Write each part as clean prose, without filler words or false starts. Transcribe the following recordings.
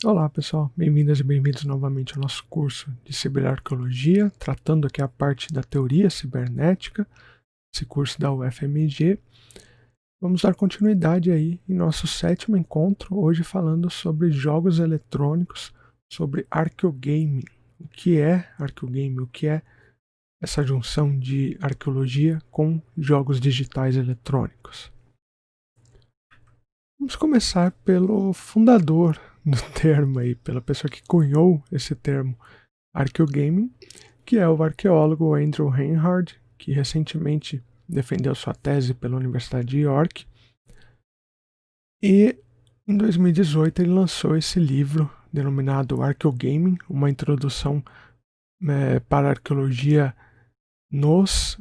Olá pessoal, bem-vindas e bem-vindos novamente ao nosso curso de Ciberarqueologia, tratando aqui a parte da teoria cibernética, esse curso da UFMG. Vamos dar continuidade aí em nosso 7º encontro, hoje falando sobre jogos eletrônicos, sobre arqueogaming. O que é arqueogaming? O que é essa junção de arqueologia com jogos digitais eletrônicos? Vamos começar pelo fundador do termo aí, pela pessoa que cunhou esse termo arqueogaming, que é o arqueólogo Andrew Reinhardt, que recentemente defendeu sua tese pela Universidade de York. E em 2018 ele lançou esse livro denominado Arqueogaming, uma introdução para a arqueologia nos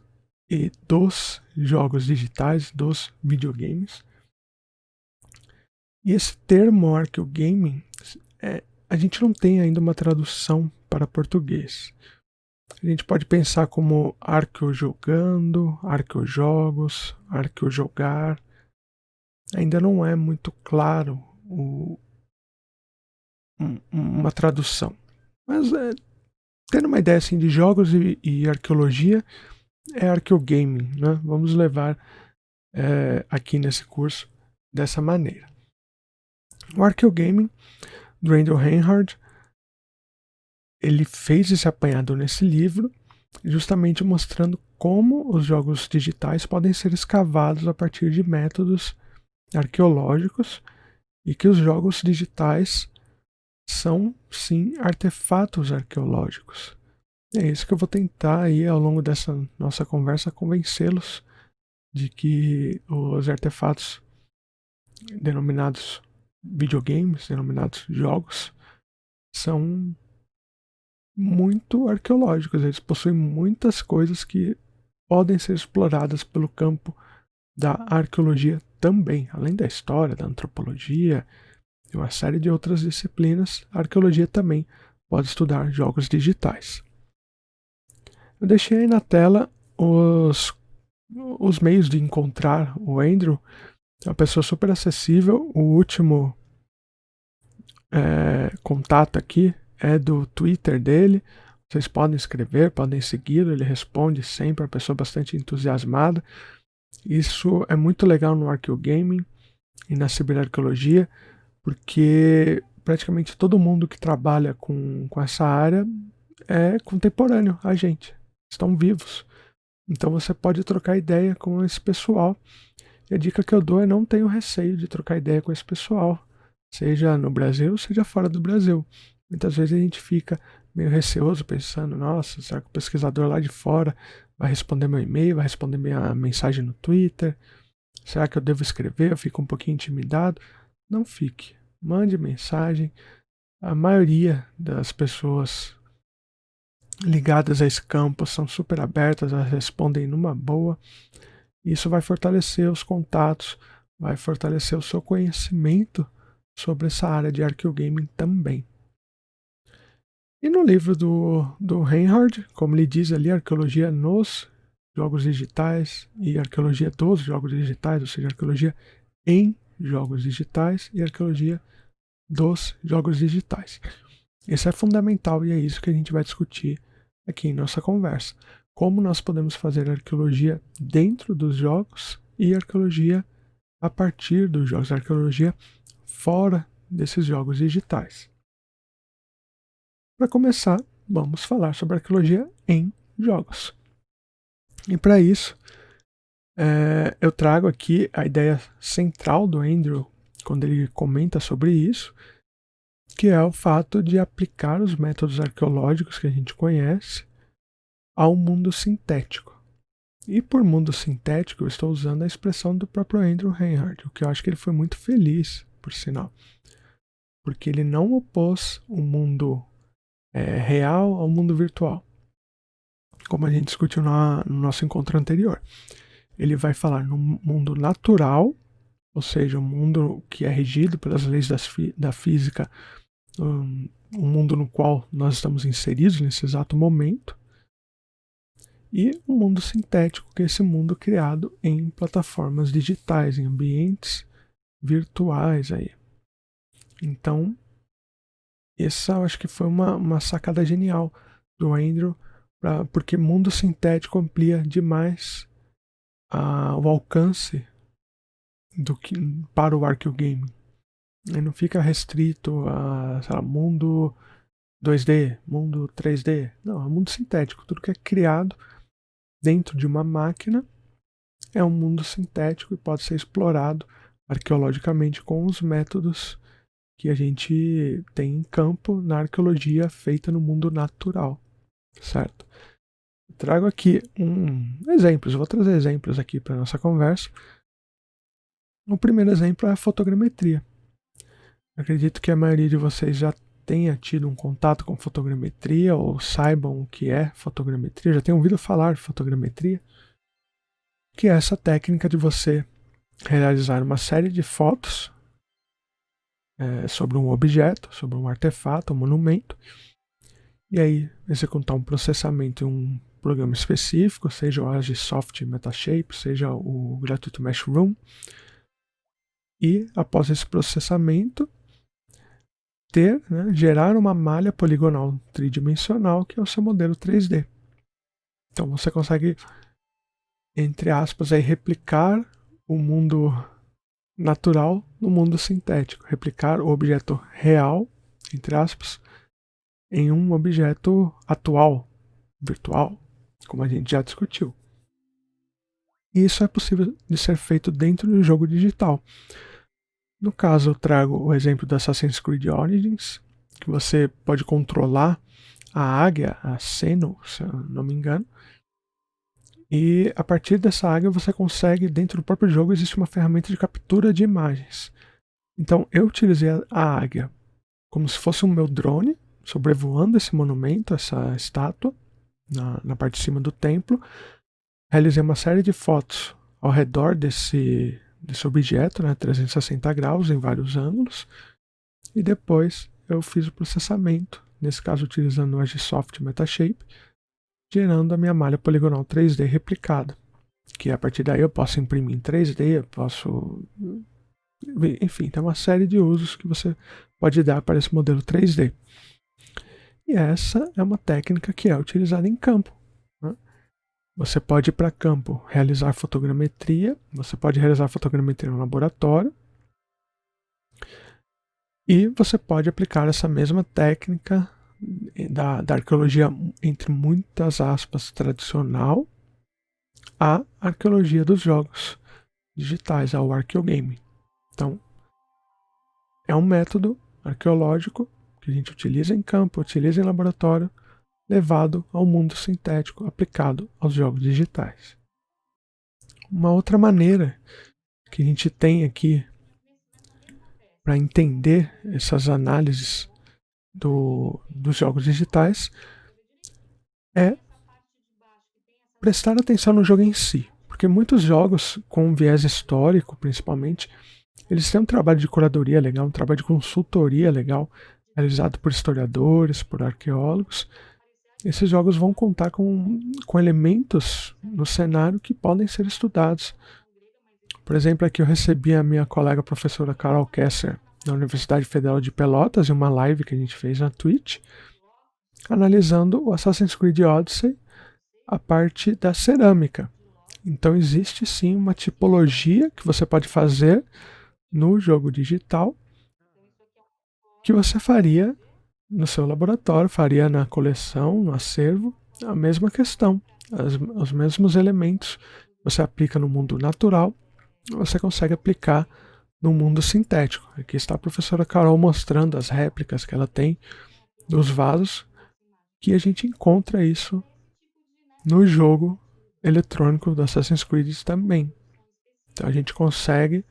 e dos jogos digitais, dos videogames. E esse termo arqueogaming, a gente não tem ainda uma tradução para português. A gente pode pensar como arqueojogando, arqueojogos, arqueojogar. Ainda não é muito claro uma tradução. Mas tendo uma ideia assim de jogos e arqueologia, é arqueogaming, né? Vamos levar aqui nesse curso dessa maneira. O arqueogaming do Andrew Reinhardt, ele fez esse apanhado nesse livro, justamente mostrando como os jogos digitais podem ser escavados a partir de métodos arqueológicos e que os jogos digitais são, sim, artefatos arqueológicos. É isso que eu vou tentar aí ao longo dessa nossa conversa convencê-los de que os artefatos denominados videogames, denominados jogos, são muito arqueológicos. Eles possuem muitas coisas que podem ser exploradas pelo campo da arqueologia também, além da história, da antropologia e uma série de outras disciplinas. A arqueologia também pode estudar jogos digitais. Eu deixei aí na tela os meios de encontrar o Andrew. É uma pessoa super acessível. O último contato aqui é do Twitter dele. Vocês podem escrever, podem segui-lo, ele responde sempre, é uma pessoa bastante entusiasmada. Isso é muito legal no arqueogaming e na ciberarqueologia, porque praticamente todo mundo que trabalha com essa área é contemporâneo a gente, estão vivos. Então você pode trocar ideia com esse pessoal. E a dica que eu dou é não tenha receio de trocar ideia com esse pessoal, seja no Brasil, seja fora do Brasil. Muitas vezes a gente fica meio receoso pensando, nossa, será que o pesquisador lá de fora vai responder meu e-mail, vai responder minha mensagem no Twitter? Será que eu devo escrever? Eu fico um pouquinho intimidado. Não fique. Mande mensagem. A maioria das pessoas ligadas a esse campo são super abertas, elas respondem numa boa. Isso vai fortalecer os contatos, vai fortalecer o seu conhecimento sobre essa área de arqueogaming também. E no livro do Reinhardt, como ele diz ali, arqueologia nos jogos digitais e arqueologia dos jogos digitais, ou seja, arqueologia em jogos digitais e arqueologia dos jogos digitais. Isso é fundamental e é isso que a gente vai discutir aqui em nossa conversa. Como nós podemos fazer arqueologia dentro dos jogos e arqueologia a partir dos jogos, arqueologia fora desses jogos digitais. Para começar, vamos falar sobre arqueologia em jogos. E para isso, eu trago aqui a ideia central do Andrew quando ele comenta sobre isso, que é o fato de aplicar os métodos arqueológicos que a gente conhece ao mundo sintético. E por mundo sintético, eu estou usando a expressão do próprio Andrew Reinhardt, o que eu acho que ele foi muito feliz, por sinal. Porque ele não opôs o mundo real ao mundo virtual, como a gente discutiu no nosso encontro anterior. Ele vai falar no mundo natural, ou seja, um mundo que é regido pelas leis da física, um mundo no qual nós estamos inseridos nesse exato momento, e um mundo sintético, que é esse mundo criado em plataformas digitais, em ambientes virtuais aí. Então, essa eu acho que foi uma sacada genial do Andrew, porque mundo sintético amplia demais o alcance para o Archeogame. Ele não fica restrito a, sei lá, mundo 2D, mundo 3D. Não, é mundo sintético. Tudo que é criado dentro de uma máquina é um mundo sintético e pode ser explorado arqueologicamente com os métodos que a gente tem em campo na arqueologia feita no mundo natural, certo? Eu trago aqui exemplos, vou trazer exemplos aqui para nossa conversa. O primeiro exemplo é a fotogrametria. Eu acredito que a maioria de vocês já tenha tido um contato com fotogrametria ou saibam o que é fotogrametria, já tenham ouvido falar de fotogrametria, que é essa técnica de você realizar uma série de fotos sobre um objeto, sobre um artefato, um monumento, e aí executar um processamento em um programa específico, seja o Agisoft Metashape, seja o Gratuito Mesh-Room, e após esse processamento gerar uma malha poligonal tridimensional que é o seu modelo 3D. Então você consegue, entre aspas, aí, replicar o mundo natural no mundo sintético, replicar o objeto real, entre aspas, em um objeto atual, virtual, como a gente já discutiu. E isso é possível de ser feito dentro do jogo digital. No caso, eu trago o exemplo do Assassin's Creed Origins, que você pode controlar a águia, a Seno, se eu não me engano, e a partir dessa águia você consegue, dentro do próprio jogo, existe uma ferramenta de captura de imagens. Então eu utilizei a águia como se fosse o meu drone, sobrevoando esse monumento, essa estátua, na parte de cima do templo. Realizei uma série de fotos ao redor desse objeto, 360 graus, em vários ângulos. E depois eu fiz o processamento, nesse caso utilizando o Agisoft Metashape, gerando a minha malha poligonal 3D replicada. Que a partir daí eu posso imprimir em 3D, eu posso... Enfim, tem uma série de usos que você pode dar para esse modelo 3D. E essa é uma técnica que é utilizada em campo. Você pode ir para campo realizar fotogrametria, você pode realizar fotogrametria no laboratório, e você pode aplicar essa mesma técnica da arqueologia, entre muitas aspas, tradicional, à arqueologia dos jogos digitais, ao arqueogame. Então, é um método arqueológico que a gente utiliza em campo, utiliza em laboratório, levado ao mundo sintético, aplicado aos jogos digitais. Uma outra maneira que a gente tem aqui para entender essas análises dos jogos digitais é prestar atenção no jogo em si. Porque muitos jogos, com viés histórico principalmente, eles têm um trabalho de curadoria legal, um trabalho de consultoria legal, realizado por historiadores, por arqueólogos. Esses jogos vão contar com elementos no cenário que podem ser estudados. Por exemplo, aqui eu recebi a minha colega professora Carol Kessler, da Universidade Federal de Pelotas, em uma live que a gente fez na Twitch, analisando o Assassin's Creed Odyssey, a parte da cerâmica. Então existe sim uma tipologia que você pode fazer no jogo digital que você faria no seu laboratório, faria na coleção, no acervo, a mesma questão, os mesmos elementos você aplica no mundo natural, você consegue aplicar no mundo sintético. Aqui está a professora Carol mostrando as réplicas que ela tem dos vasos, que a gente encontra isso no jogo eletrônico do Assassin's Creed também. Então a gente consegue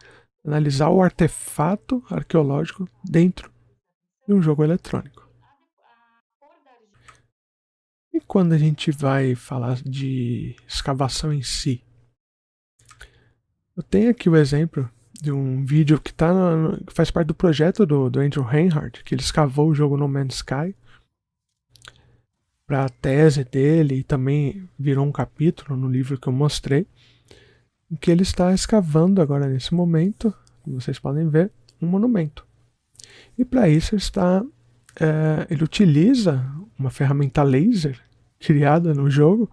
analisar o artefato arqueológico dentro de um jogo eletrônico. E quando a gente vai falar de escavação em si, eu tenho aqui o exemplo de um vídeo que faz parte do projeto do Andrew Reinhardt, que ele escavou o jogo No Man's Sky para a tese dele, e também virou um capítulo no livro que eu mostrei, em que ele está escavando agora nesse momento, como vocês podem ver, um monumento. E para isso ele está ele utiliza uma ferramenta laser criada no jogo,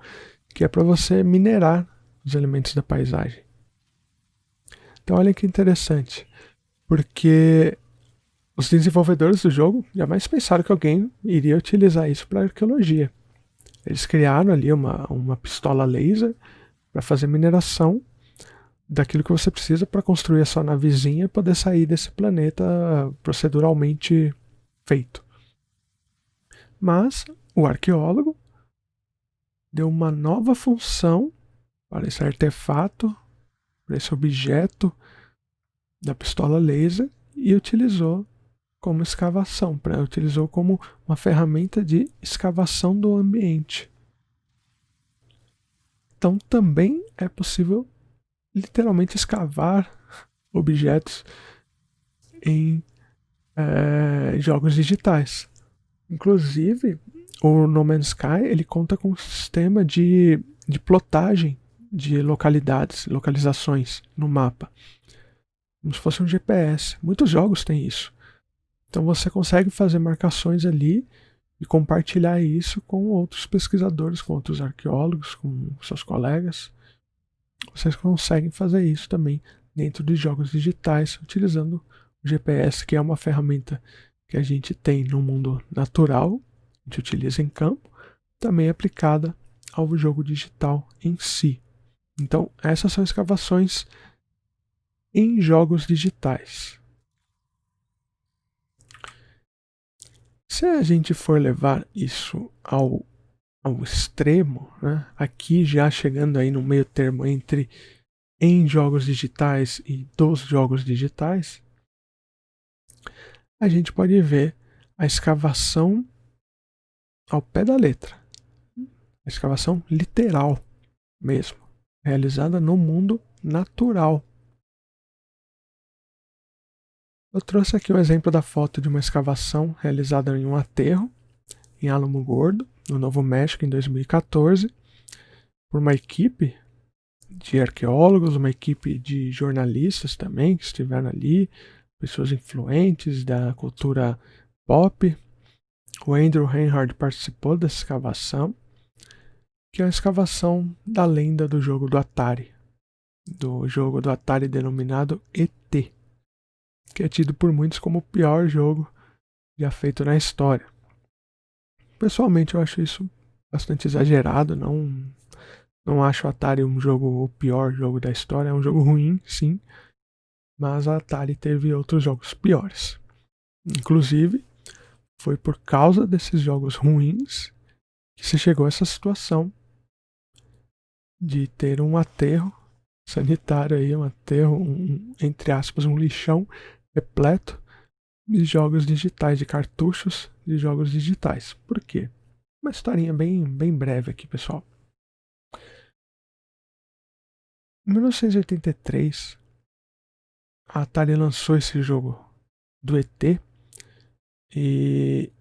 que é para você minerar os elementos da paisagem. Então olha que interessante, porque os desenvolvedores do jogo jamais pensaram que alguém iria utilizar isso para arqueologia. Eles criaram ali uma pistola laser para fazer mineração daquilo que você precisa para construir a sua navezinha e poder sair desse planeta proceduralmente feito. Mas o arqueólogo deu uma nova função para esse artefato, para esse objeto da pistola laser, e utilizou como escavação, utilizou como uma ferramenta de escavação do ambiente. Então também é possível literalmente escavar objetos em jogos digitais. Inclusive, o No Man's Sky ele conta com um sistema de plotagem de localizações no mapa, como se fosse um GPS. Muitos jogos têm isso. Então você consegue fazer marcações ali e compartilhar isso com outros pesquisadores, com outros arqueólogos, com seus colegas. Vocês conseguem fazer isso também dentro de jogos digitais, utilizando o GPS, que é uma ferramenta que a gente tem no mundo natural, a gente utiliza em campo, também aplicada ao jogo digital em si. Então, essas são escavações em jogos digitais. Se a gente for levar isso ao extremo, né, aqui já chegando aí no meio termo entre em jogos digitais e dos jogos digitais, a gente pode ver a escavação ao pé da letra, a escavação literal mesmo, realizada no mundo natural. Eu trouxe aqui o exemplo da foto de uma escavação realizada em um aterro em Alamogordo, no Novo México, em 2014, por uma equipe de arqueólogos, uma equipe de jornalistas também que estiveram ali, pessoas influentes da cultura pop. O Andrew Reinhardt participou dessa escavação, que é a escavação da lenda do jogo do Atari denominado ET, que é tido por muitos como o pior jogo já feito na história. Pessoalmente eu acho isso bastante exagerado, não acho o Atari o pior jogo da história, é um jogo ruim, sim, mas a Atari teve outros jogos piores. Inclusive, foi por causa desses jogos ruins que se chegou a essa situação de ter um aterro sanitário aí, um aterro, entre aspas, um lixão repleto de jogos digitais, de cartuchos de jogos digitais. Por quê? Uma historinha bem breve aqui, pessoal. Em 1983, a Atari lançou esse jogo do ET e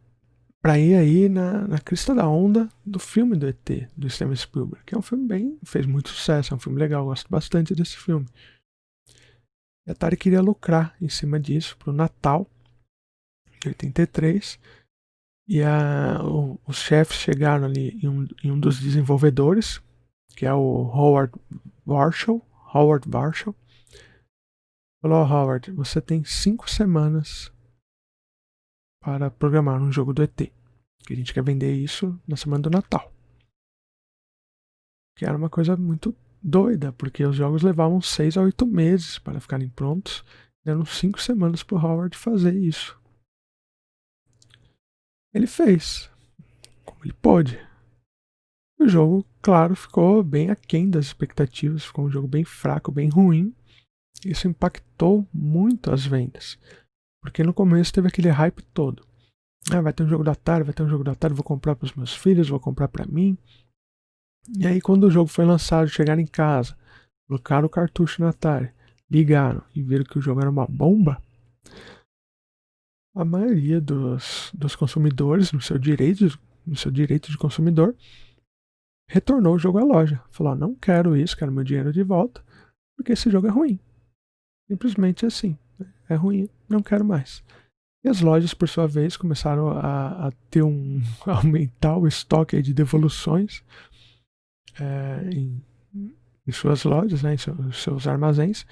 para ir aí na crista da onda do filme do ET, do Steven Spielberg, que é um filme fez muito sucesso, é um filme legal, eu gosto bastante desse filme. E a Atari queria lucrar em cima disso pro Natal de 83, e os chefes chegaram ali em um dos desenvolvedores, que é o Howard Warshall, falou: Howard, você tem 5 semanas para programar um jogo do ET, que a gente quer vender isso na semana do Natal. Que era uma coisa muito doida, porque os jogos levavam 6 a 8 meses para ficarem prontos, deram 5 semanas para o Howard fazer isso. Ele fez, como ele pôde. O jogo, claro, ficou bem aquém das expectativas, ficou um jogo bem fraco, bem ruim. Isso impactou muito as vendas, porque no começo teve aquele hype todo. Vai ter um jogo da Atari, vou comprar para os meus filhos, vou comprar para mim. E aí quando o jogo foi lançado, chegaram em casa, colocaram o cartucho na Atari, ligaram e viram que o jogo era uma bomba, a maioria dos consumidores, no seu direito de consumidor, retornou o jogo à loja. Falou: não quero isso, quero meu dinheiro de volta, porque esse jogo é ruim. Simplesmente assim, é ruim, não quero mais. E as lojas, por sua vez, começaram a ter a aumentar o estoque aí de devoluções em suas lojas, né, em seus armazéns,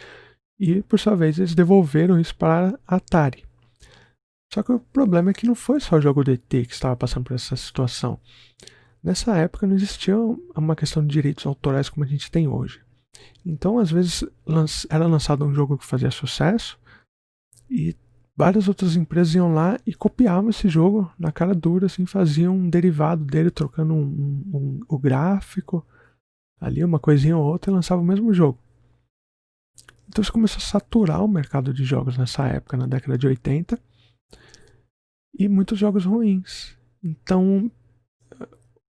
e por sua vez eles devolveram isso para a Atari. Só que o problema é que não foi só o jogo do ET que estava passando por essa situação. Nessa época não existia uma questão de direitos autorais como a gente tem hoje. Então, às vezes, era lançado um jogo que fazia sucesso e várias outras empresas iam lá e copiavam esse jogo na cara dura, assim, faziam um derivado dele, trocando o gráfico, ali uma coisinha ou outra, e lançavam o mesmo jogo. Então isso começou a saturar o mercado de jogos nessa época, na década de 80, e muitos jogos ruins. Então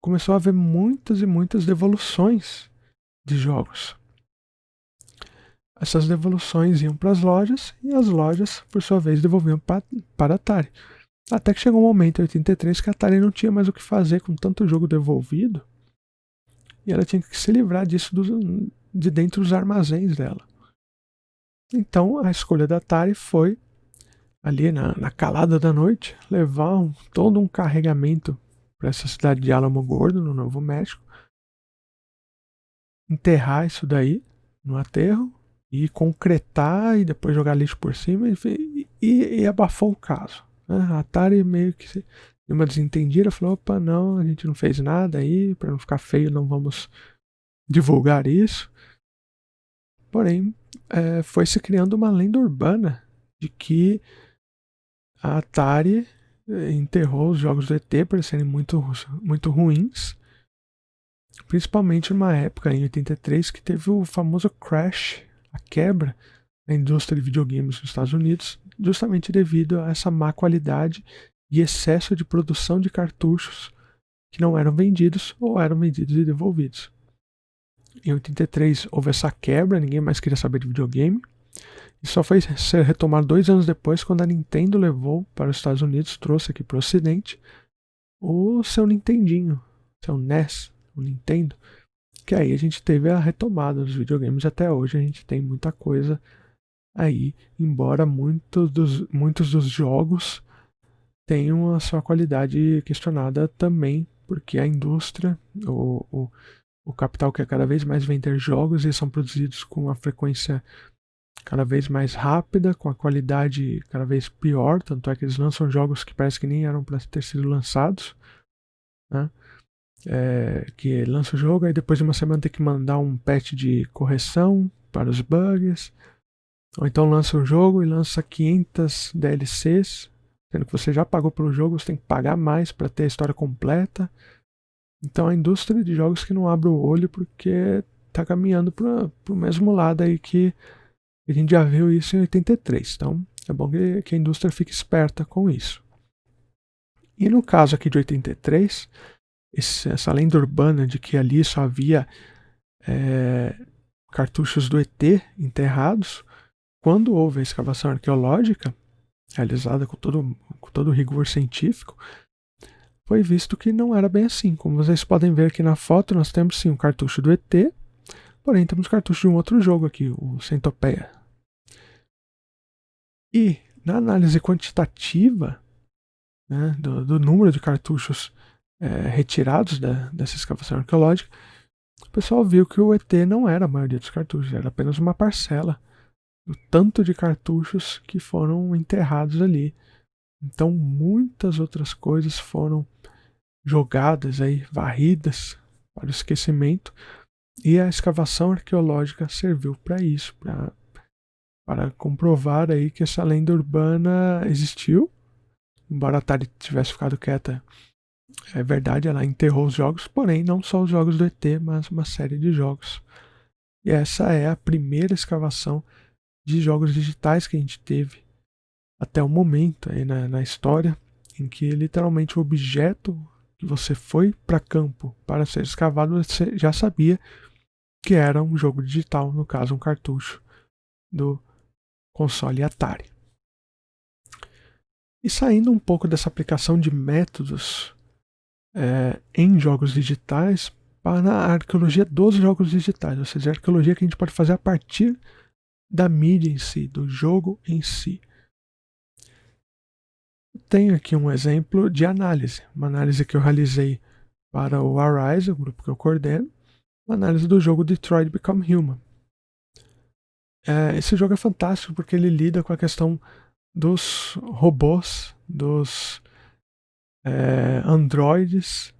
começou a haver muitas e muitas devoluções de jogos. Essas devoluções iam para as lojas e as lojas, por sua vez, devolviam para a Atari. Até que chegou um momento, em 83, que a Atari não tinha mais o que fazer com tanto jogo devolvido e ela tinha que se livrar disso de dentro dos armazéns dela. Então a escolha da Atari foi, ali na calada da noite, levar todo um carregamento para essa cidade de Alamo Gordo, no Novo México, enterrar isso daí no aterro e concretar e depois jogar lixo por cima e abafou o caso. Né? A Atari meio que deu uma desentendida, falou: opa, não, a gente não fez nada aí, para não ficar feio não vamos divulgar isso. Porém, foi se criando uma lenda urbana de que a Atari enterrou os jogos do ET por serem muito, muito ruins, principalmente numa época, em 83, que teve o famoso crash, a quebra da indústria de videogames nos Estados Unidos, justamente devido a essa má qualidade e excesso de produção de cartuchos que não eram vendidos ou eram vendidos e devolvidos. Em 83 houve essa quebra, ninguém mais queria saber de videogame. E só foi ser retomado 2 anos depois, quando a Nintendo levou para os Estados Unidos, trouxe aqui para o Ocidente, o seu Nintendinho, seu NES, o Nintendo. Que aí a gente teve a retomada dos videogames. Até hoje a gente tem muita coisa aí, embora muitos dos jogos tenham a sua qualidade questionada também, porque a indústria, o capital quer cada vez mais vender jogos, eles são produzidos com uma frequência cada vez mais rápida, com a qualidade cada vez pior, tanto é que eles lançam jogos que parece que nem eram para ter sido lançados, né? Que lança o jogo, aí depois de uma semana tem que mandar um patch de correção para os bugs, ou então lança o jogo e lança 500 DLCs, sendo que você já pagou pelo jogo, você tem que pagar mais para ter a história completa. Então a indústria de jogos que não abre o olho porque está caminhando para o mesmo lado aí que a gente já viu isso em 83. Então é bom que a indústria fique esperta com isso. E no caso aqui de 83, essa lenda urbana de que ali só havia cartuchos do ET enterrados, quando houve a escavação arqueológica, realizada com todo o rigor científico, foi visto que não era bem assim. Como vocês podem ver aqui na foto, nós temos sim um cartucho do ET, porém temos cartucho de um outro jogo aqui, o Centopeia. E na análise quantitativa, né, do número de cartuchos retirados dessa escavação arqueológica, o pessoal viu que o ET não era a maioria dos cartuchos, era apenas uma parcela do tanto de cartuchos que foram enterrados ali. Então muitas outras coisas foram jogadas aí, varridas para o esquecimento, e a escavação arqueológica serviu para isso, para comprovar aí que essa lenda urbana existiu. Embora a Atari tivesse ficado quieta, é verdade, ela enterrou os jogos, porém não só os jogos do ET, mas uma série de jogos. E essa é a primeira escavação de jogos digitais que a gente teve até o momento aí na história, em que literalmente o objeto que você foi para campo para ser escavado, você já sabia que era um jogo digital, no caso um cartucho do console Atari. E saindo um pouco dessa aplicação de métodos em jogos digitais para a arqueologia dos jogos digitais, ou seja, a arqueologia que a gente pode fazer a partir da mídia em si, do jogo em si. Tenho aqui um exemplo de análise, uma análise que eu realizei para o Arise, o grupo que eu coordeno, uma análise do jogo Detroit Become Human. Esse jogo é fantástico porque ele lida com a questão dos robôs, dos androides,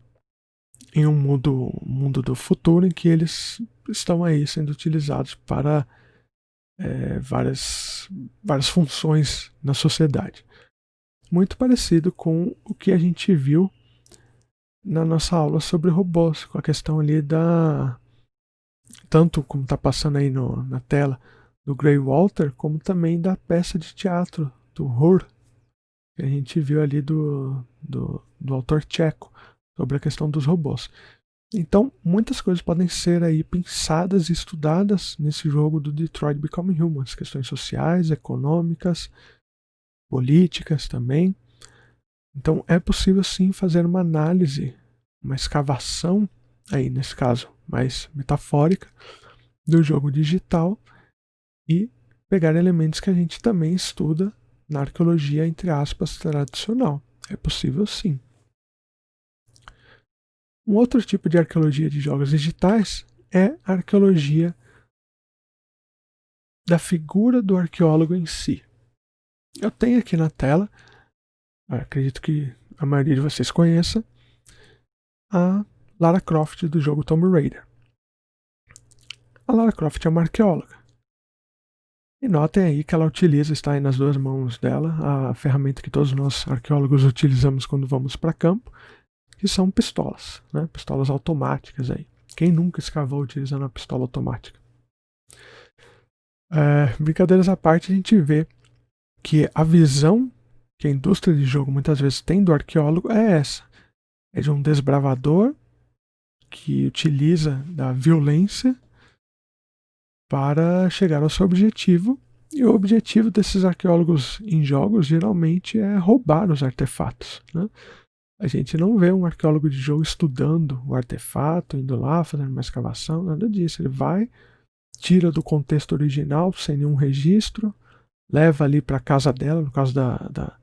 em um mundo do futuro em que eles estão aí sendo utilizados para várias funções na sociedade. Muito parecido com o que a gente viu na nossa aula sobre robôs, com a questão ali tanto como está passando aí na tela, do Grey Walter, como também da peça de teatro do Hur, que a gente viu ali do autor tcheco, sobre a questão dos robôs. Então, muitas coisas podem ser aí pensadas e estudadas nesse jogo do Detroit Become Human, as questões sociais, econômicas, políticas também. Então, é possível sim fazer uma análise, uma escavação, aí nesse caso mais metafórica, do jogo digital e pegar elementos que a gente também estuda na arqueologia, entre aspas, tradicional. É possível sim. Um outro tipo de arqueologia de jogos digitais é a arqueologia da figura do arqueólogo em si. Eu tenho aqui na tela, acredito que a maioria de vocês conheça, a Lara Croft do jogo Tomb Raider. A Lara Croft é uma arqueóloga. E notem aí que ela utiliza, está aí nas duas mãos dela, a ferramenta que todos nós arqueólogos utilizamos quando vamos para campo, que são pistolas, né? Pistolas automáticas aí. Quem nunca escavou utilizando uma pistola automática? Brincadeiras à parte, a gente vê que a visão que a indústria de jogo muitas vezes tem do arqueólogo é essa. É de um desbravador que utiliza da violência para chegar ao seu objetivo. E o objetivo desses arqueólogos em jogos geralmente é roubar os artefatos, né? A gente não vê um arqueólogo de jogo estudando o artefato, indo lá, fazendo uma escavação, nada disso. Ele vai, tira do contexto original, sem nenhum registro, leva ali para a casa dela, no caso da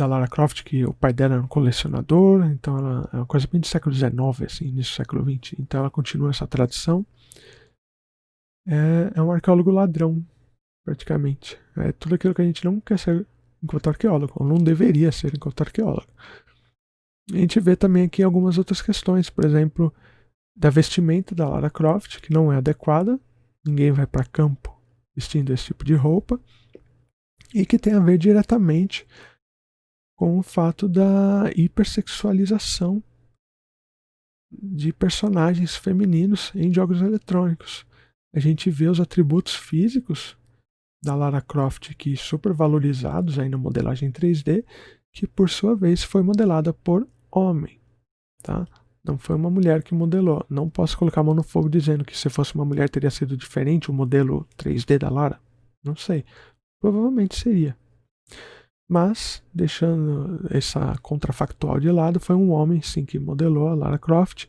Lara Croft, que o pai dela era um colecionador, então ela é uma coisa bem do século XIX, assim, início do século XX. Então ela continua essa tradição. É um arqueólogo ladrão, praticamente. É tudo aquilo que a gente não quer ser enquanto arqueólogo, ou não deveria ser enquanto arqueólogo. A gente vê também aqui algumas outras questões, por exemplo, da vestimenta da Lara Croft, que não é adequada, ninguém vai para campo vestindo esse tipo de roupa, e que tem a ver diretamente com o fato da hipersexualização de personagens femininos em jogos eletrônicos. A gente vê os atributos físicos da Lara Croft aqui super valorizados aí na modelagem 3D, que por sua vez foi modelada por homem, tá? Não foi uma mulher que modelou. Não posso colocar a mão no fogo dizendo que se fosse uma mulher teria sido diferente o modelo 3D da Lara. Não sei. Provavelmente seria. Mas, deixando essa contrafactual de lado, foi um homem sim que modelou a Lara Croft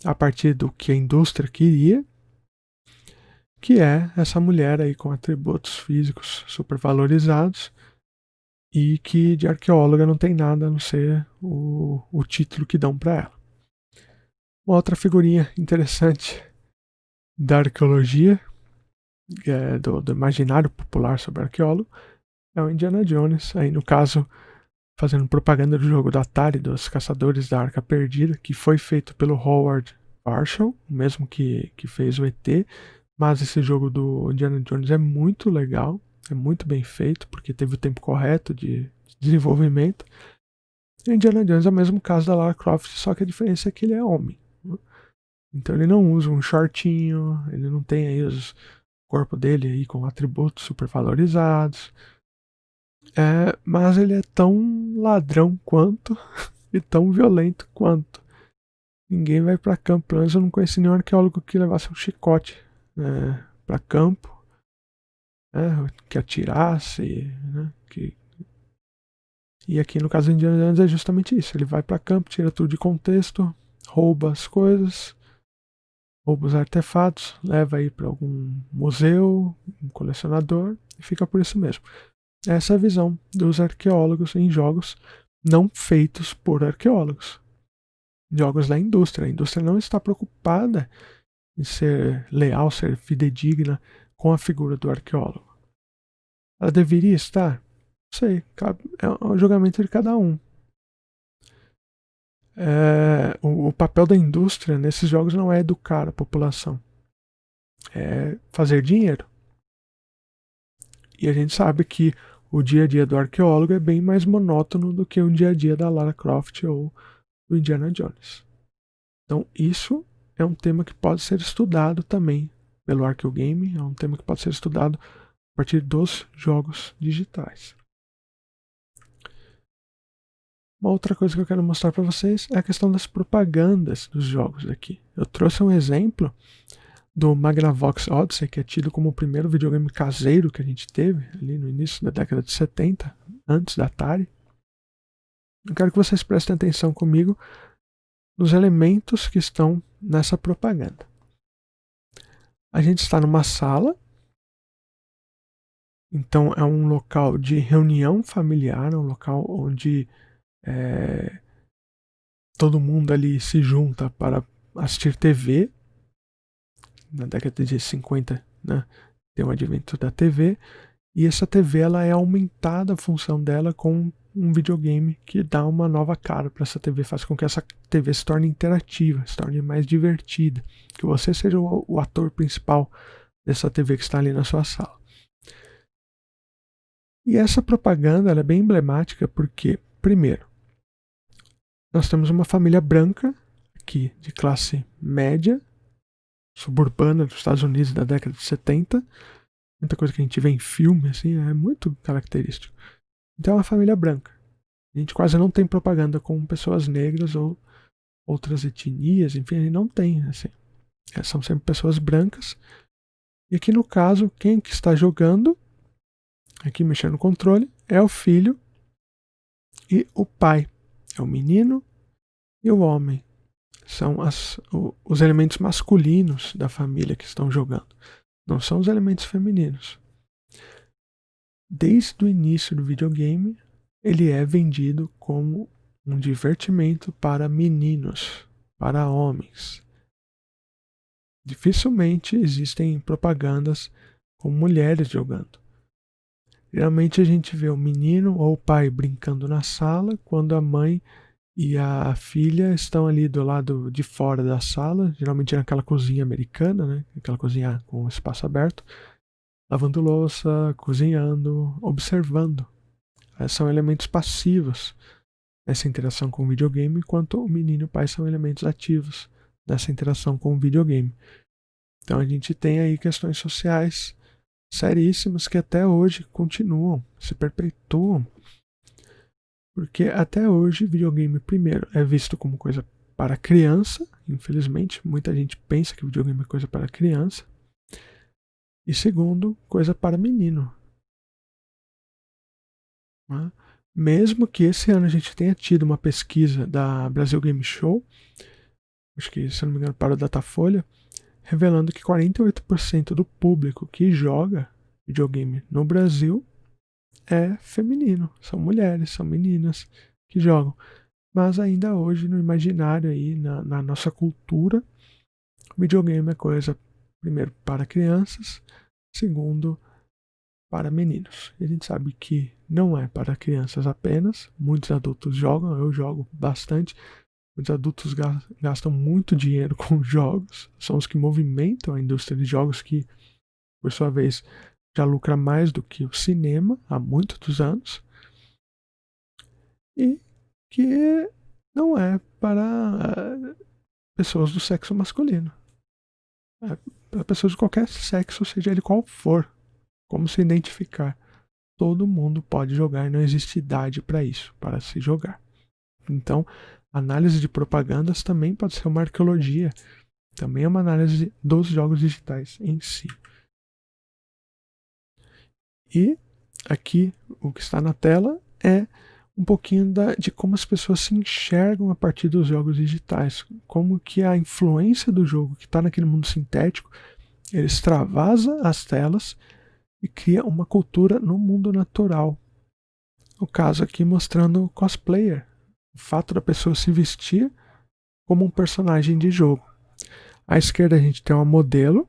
a partir do que a indústria queria, que é essa mulher aí com atributos físicos super valorizados e que de arqueóloga não tem nada a não ser o título que dão para ela. Uma outra figurinha interessante da arqueologia, do imaginário popular sobre arqueólogo, é o Indiana Jones, aí no caso fazendo propaganda do jogo da Atari, dos Caçadores da Arca Perdida, que foi feito pelo Howard Marshall, o mesmo que fez o ET, mas esse jogo do Indiana Jones é muito legal, é muito bem feito, porque teve o tempo correto de desenvolvimento. E o Indiana Jones é o mesmo caso da Lara Croft, só que a diferença é que ele é homem. Então ele não usa um shortinho, ele não tem aí o corpo dele aí com atributos super valorizados. Mas ele é tão ladrão quanto e tão violento quanto. Ninguém vai para campo, pelo menos eu não conheci nenhum arqueólogo que levasse um chicote para campo, que atirasse, né, E aqui no caso do Indiana Jones é justamente isso. Ele vai para campo, tira tudo de contexto, rouba as coisas, rouba os artefatos, leva aí para algum museu, um colecionador e fica por isso mesmo. Essa é a visão dos arqueólogos em jogos não feitos por arqueólogos. Jogos da indústria. A indústria não está preocupada em ser leal, ser fidedigna com a figura do arqueólogo. Ela deveria estar? Não sei, é o julgamento de cada um. O papel da indústria nesses jogos não é educar a população, é fazer dinheiro. E a gente sabe que o dia a dia do arqueólogo é bem mais monótono do que o dia a dia da Lara Croft ou do Indiana Jones. Então isso é um tema que pode ser estudado também pelo Arqueogame, é um tema que pode ser estudado a partir dos jogos digitais. Uma outra coisa que eu quero mostrar para vocês é a questão das propagandas dos jogos aqui. Eu trouxe um exemplo do Magnavox Odyssey, que é tido como o primeiro videogame caseiro que a gente teve ali no início da década de 70, antes da Atari. Eu quero que vocês prestem atenção comigo nos elementos que estão nessa propaganda. A gente está numa sala, então é um local de reunião familiar, é um local onde todo mundo ali se junta para assistir TV. Na década de 50, né, tem o advento da TV, e essa TV ela é aumentada a função dela com um videogame que dá uma nova cara para essa TV, faz com que essa TV se torne interativa, se torne mais divertida, que você seja o ator principal dessa TV que está ali na sua sala. E essa propaganda ela é bem emblemática porque, primeiro, nós temos uma família branca aqui de classe média, suburbana dos Estados Unidos da década de 70. Muita coisa que a gente vê em filme, assim, é muito característico. Então é uma família branca. A gente quase não tem propaganda com pessoas negras ou outras etnias, enfim, a gente não tem, assim. São sempre pessoas brancas. E aqui no caso, quem que está jogando, aqui mexendo no controle, é o filho e o pai. É o menino e o homem. São os elementos masculinos da família que estão jogando. Não são os elementos femininos. Desde o início do videogame, ele é vendido como um divertimento para meninos, para homens. Dificilmente existem propagandas com mulheres jogando. Geralmente a gente vê o menino ou o pai brincando na sala, quando a mãe e a filha estão ali do lado de fora da sala, geralmente naquela cozinha americana, né? Aquela cozinha com espaço aberto, lavando louça, cozinhando, observando. São elementos passivos nessa interação com o videogame, enquanto o menino e o pai são elementos ativos nessa interação com o videogame. Então a gente tem aí questões sociais seríssimas que até hoje continuam, se perpetuam. Porque até hoje videogame, primeiro, é visto como coisa para criança. Infelizmente, muita gente pensa que videogame é coisa para criança. E segundo, coisa para menino. Né? Mesmo que esse ano a gente tenha tido uma pesquisa da Brasil Game Show, acho que, se não me engano, para o Datafolha, revelando que 48% do público que joga videogame no Brasil é feminino, são mulheres, são meninas que jogam. Mas ainda hoje no imaginário aí, na nossa cultura, videogame é coisa, primeiro, para crianças, segundo, para meninos. E a gente sabe que não é para crianças apenas, muitos adultos jogam, eu jogo bastante, muitos adultos gastam muito dinheiro com jogos, são os que movimentam a indústria de jogos que, por sua vez, já lucra mais do que o cinema há muitos anos, e que não é para pessoas do sexo masculino. É para pessoas de qualquer sexo, seja ele qual for. Como se identificar? Todo mundo pode jogar e não existe idade para isso, para se jogar. Então, análise de propagandas também pode ser uma arqueologia, também é uma análise dos jogos digitais em si. E aqui o que está na tela é um pouquinho de como as pessoas se enxergam a partir dos jogos digitais, como que a influência do jogo que está naquele mundo sintético, ele extravasa as telas e cria uma cultura no mundo natural. No caso aqui mostrando o cosplayer, o fato da pessoa se vestir como um personagem de jogo. À esquerda a gente tem uma modelo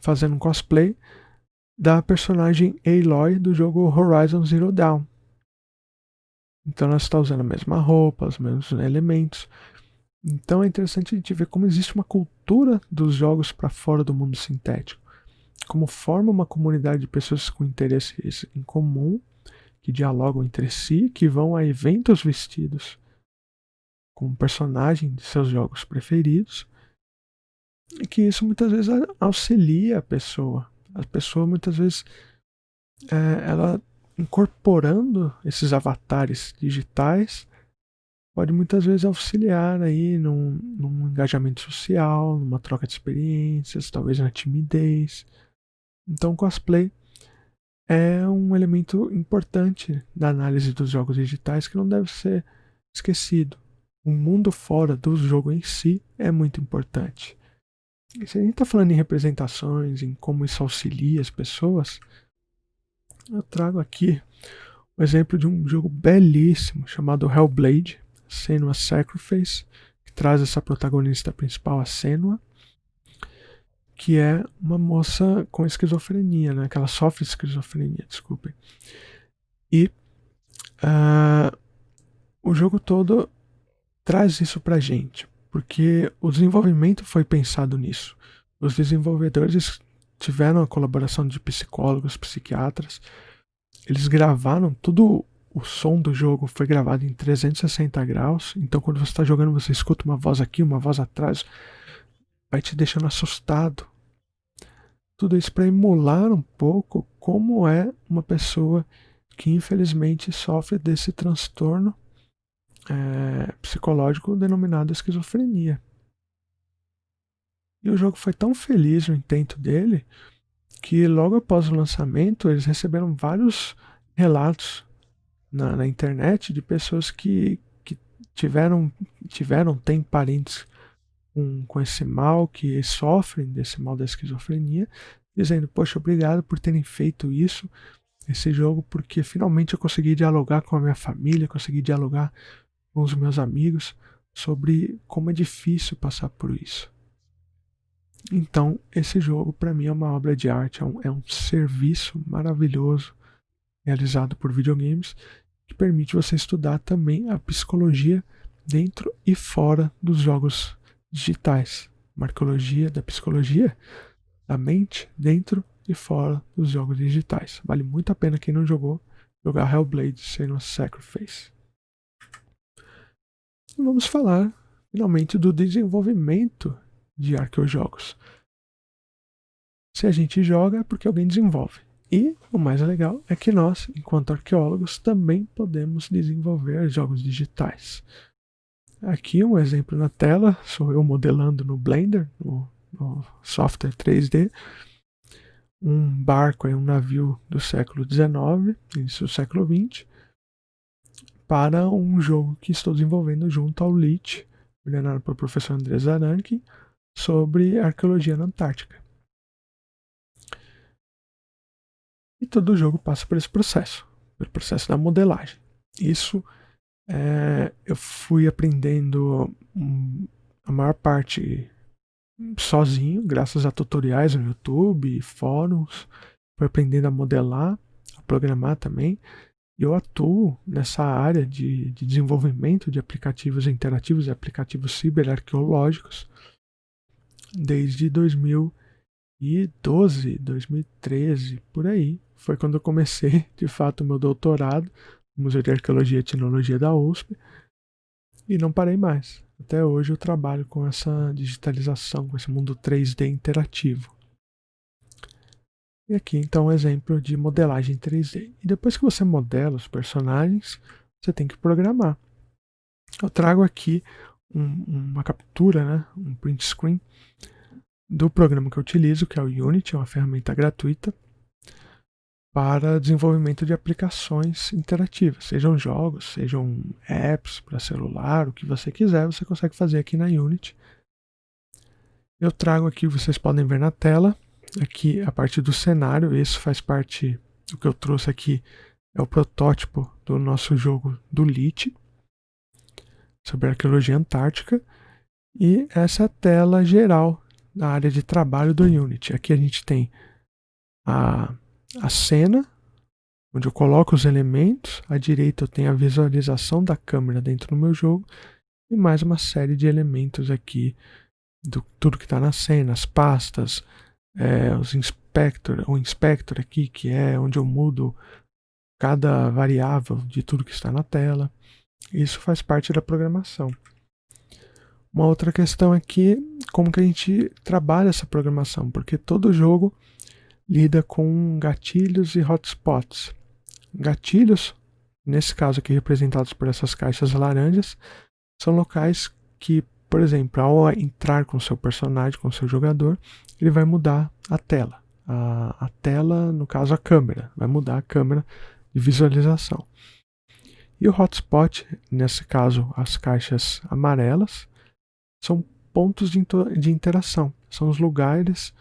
fazendo um cosplay da personagem Aloy do jogo Horizon Zero Dawn. Então ela está usando a mesma roupa, os mesmos elementos. Então é interessante a gente ver como existe uma cultura dos jogos para fora do mundo sintético. Como forma uma comunidade de pessoas com interesses em comum, que dialogam entre si, que vão a eventos vestidos como personagem de seus jogos preferidos, e que isso muitas vezes auxilia a pessoa. A pessoa muitas vezes ela incorporando esses avatares digitais pode muitas vezes auxiliar aí num engajamento social, numa troca de experiências, talvez na timidez. Então, cosplay é um elemento importante da análise dos jogos digitais que não deve ser esquecido. O mundo fora do jogo em si é muito importante. E se a gente está falando em representações, em como isso auxilia as pessoas, eu trago aqui o exemplo de um jogo belíssimo chamado Hellblade, Senua's Sacrifice, que traz essa protagonista principal, a Senua, que é uma moça com esquizofrenia, né? Que ela sofre de esquizofrenia, desculpem. E o jogo todo traz isso pra gente, porque o desenvolvimento foi pensado nisso. Os desenvolvedores tiveram a colaboração de psicólogos, psiquiatras, eles gravaram tudo. O som do jogo foi gravado em 360 graus, então quando você está jogando você escuta uma voz aqui, uma voz atrás, vai te deixando assustado. Tudo isso para emular um pouco como é uma pessoa que infelizmente sofre desse transtorno psicológico denominado esquizofrenia. E o jogo foi tão feliz no intento dele que logo após o lançamento eles receberam vários relatos na internet de pessoas que têm parentes com esse mal, que sofrem desse mal da esquizofrenia, dizendo, poxa, obrigado por terem feito isso, esse jogo, porque finalmente eu consegui dialogar com a minha família, consegui dialogar com os meus amigos sobre como é difícil passar por isso. Então, esse jogo para mim é uma obra de arte, é um serviço maravilhoso realizado por videogames que permite você estudar também a psicologia dentro e fora dos jogos digitais. Uma arqueologia da psicologia da mente dentro e fora dos jogos digitais. Vale muito a pena quem não jogou jogar Hellblade: Senua's Sacrifice. E vamos falar finalmente do desenvolvimento de arqueojogos. Se a gente joga é porque alguém desenvolve. E o mais legal é que nós, enquanto arqueólogos, também podemos desenvolver jogos digitais. Aqui um exemplo na tela, sou eu modelando no Blender, no software 3D, um barco, um navio do século XIX, início do século XX, para um jogo que estou desenvolvendo junto ao LIT, coordenado pelo professor André Zaranki, sobre arqueologia na Antártica. E todo o jogo passa por esse processo, pelo processo da modelagem. Isso eu fui aprendendo a maior parte sozinho, graças a tutoriais no YouTube, fóruns, fui aprendendo a modelar, a programar também. Eu atuo nessa área de desenvolvimento de aplicativos interativos e aplicativos ciberarqueológicos desde 2012, 2013, por aí. Foi quando eu comecei, de fato, o meu doutorado no Museu de Arqueologia e Etnologia da USP e não parei mais. Até hoje eu trabalho com essa digitalização, com esse mundo 3D interativo. E aqui então um exemplo de modelagem 3D. E depois que você modela os personagens, você tem que programar. Eu trago aqui uma captura, né, um print screen do programa que eu utilizo, que é o Unity, é uma ferramenta gratuita para desenvolvimento de aplicações interativas, sejam jogos, sejam apps para celular, o que você quiser, você consegue fazer aqui na Unity. Eu trago aqui, vocês podem ver na tela, aqui a parte do cenário. Isso faz parte do que eu trouxe aqui, é o protótipo do nosso jogo do LIT, sobre arqueologia antártica. E essa é a tela geral da área de trabalho do Unity. Aqui a gente tem a cena, onde eu coloco os elementos. À direita eu tenho a visualização da câmera dentro do meu jogo. E mais uma série de elementos aqui, tudo que está na cena, as pastas, o inspector aqui, que é onde eu mudo cada variável de tudo que está na tela. Isso faz parte da programação. Uma outra questão aqui, como que a gente trabalha essa programação, porque todo jogo lida com gatilhos e hotspots. Gatilhos, nesse caso aqui representados por essas caixas laranjas, são locais que, por exemplo, ao entrar com o seu personagem, com o seu jogador, ele vai mudar a tela. A tela, no caso a câmera, vai mudar a câmera de visualização. E o hotspot, nesse caso as caixas amarelas, são pontos de interação. São os lugares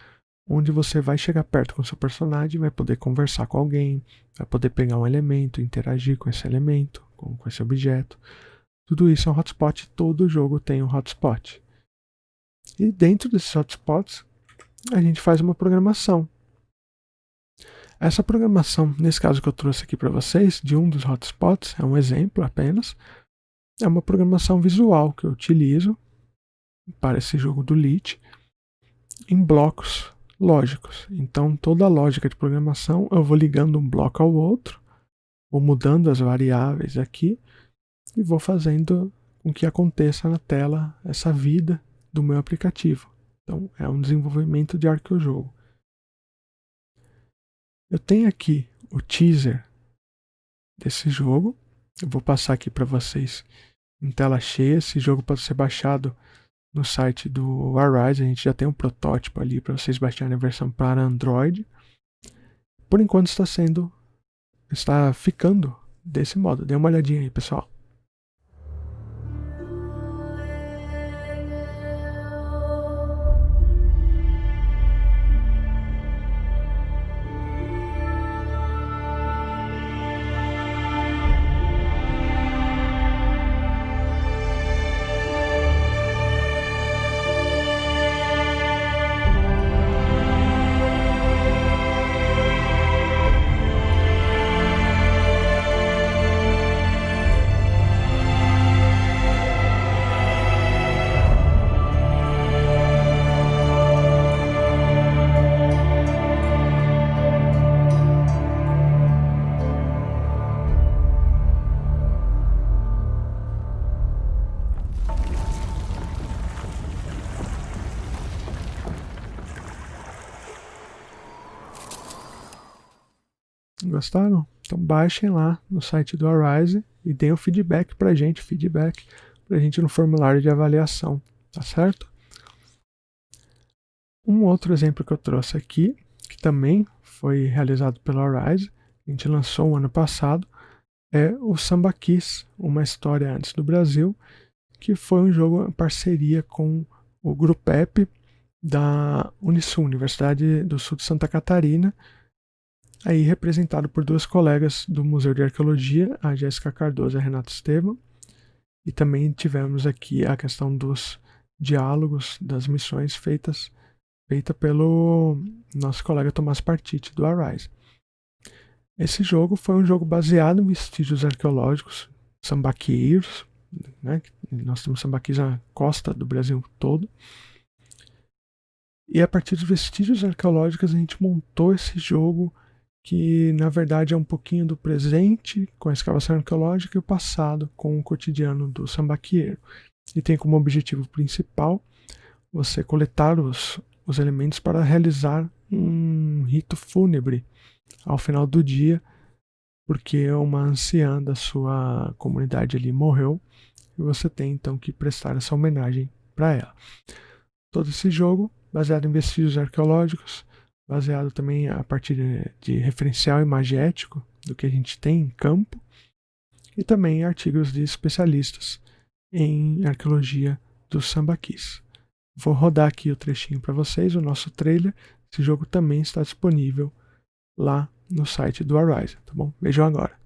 onde você vai chegar perto com o seu personagem, vai poder conversar com alguém, vai poder pegar um elemento, interagir com esse elemento, com esse objeto. Tudo isso é um hotspot, todo jogo tem um hotspot. E dentro desses hotspots, a gente faz uma programação. Essa programação, nesse caso que eu trouxe aqui para vocês, de um dos hotspots, é um exemplo apenas, é uma programação visual que eu utilizo para esse jogo do LIT em blocos lógicos. Então, toda a lógica de programação, eu vou ligando um bloco ao outro, vou mudando as variáveis aqui, e vou fazendo com que aconteça na tela essa vida do meu aplicativo. Então, é um desenvolvimento de arqueojogo. Eu tenho aqui o teaser desse jogo. Eu vou passar aqui para vocês em tela cheia. Esse jogo pode ser baixado no site do Arise. A gente já tem um protótipo ali para vocês baixarem a versão para Android. Por enquanto está ficando desse modo. Dê uma olhadinha aí, pessoal. Gostaram? Então baixem lá no site do Arise e deem o feedback pra gente, no formulário de avaliação, tá certo? Um outro exemplo que eu trouxe aqui, que também foi realizado pelo Arise, a gente lançou o ano passado, é o Samba Kiss, Uma História Antes do Brasil, que foi um jogo em parceria com o Grupep da Unisul, Universidade do Sul de Santa Catarina, aí representado por duas colegas do Museu de Arqueologia, a Jéssica Cardoso e a Renata Estevam. E também tivemos aqui a questão dos diálogos, das missões feita pelo nosso colega Tomás Partiti, do Arise. Esse jogo foi um jogo baseado em vestígios arqueológicos, sambaqueiros, né? Nós temos sambaquis na costa do Brasil todo. E a partir dos vestígios arqueológicos a gente montou esse jogo que na verdade é um pouquinho do presente com a escavação arqueológica e o passado com o cotidiano do sambaqueiro. E tem como objetivo principal você coletar os elementos para realizar um rito fúnebre ao final do dia, porque uma anciã da sua comunidade ali morreu e você tem então que prestar essa homenagem para ela. Todo esse jogo baseado em vestígios arqueológicos, baseado também a partir de referencial imagético do que a gente tem em campo, e também artigos de especialistas em arqueologia dos sambaquis. Vou rodar aqui o trechinho para vocês, o nosso trailer. esse jogo também está disponível lá no site do Arise, tá bom? Vejam agora.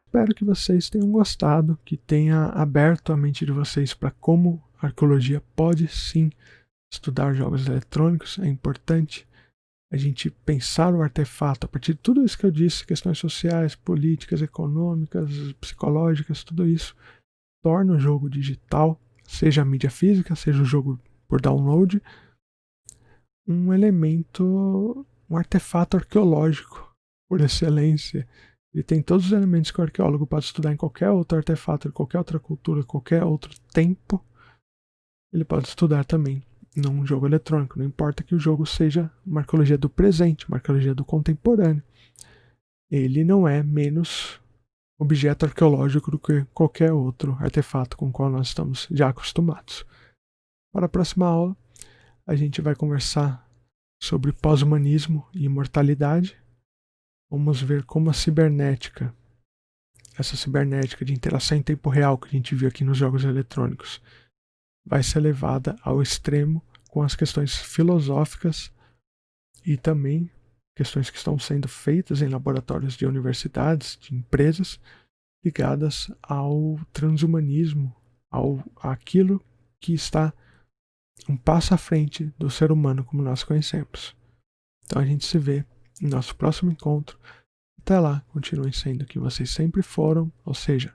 Espero que vocês tenham gostado, que tenha aberto a mente de vocês para como a arqueologia pode sim estudar jogos eletrônicos. É importante a gente pensar o artefato a partir de tudo isso que eu disse, questões sociais, políticas, econômicas, psicológicas, tudo isso torna o jogo digital, seja a mídia física, seja o jogo por download, um elemento, um artefato arqueológico por excelência. Ele tem todos os elementos que o arqueólogo pode estudar em qualquer outro artefato, em qualquer outra cultura, qualquer outro tempo. Ele pode estudar também num jogo eletrônico. Não importa que o jogo seja uma arqueologia do presente, uma arqueologia do contemporâneo. Ele não é menos objeto arqueológico do que qualquer outro artefato com o qual nós estamos já acostumados. Para a próxima aula, a gente vai conversar sobre pós-humanismo e imortalidade. Vamos ver como a cibernética, essa cibernética de interação em tempo real que a gente viu aqui nos jogos eletrônicos, vai ser levada ao extremo com as questões filosóficas e também questões que estão sendo feitas em laboratórios de universidades, de empresas, ligadas ao transhumanismo, àquilo que está um passo à frente do ser humano como nós conhecemos. Então a gente se vê no nosso próximo encontro. Até lá, continuem sendo o que vocês sempre foram, ou seja,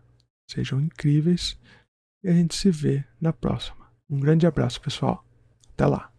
sejam incríveis, e a gente se vê na próxima. Um grande abraço, pessoal. Até lá.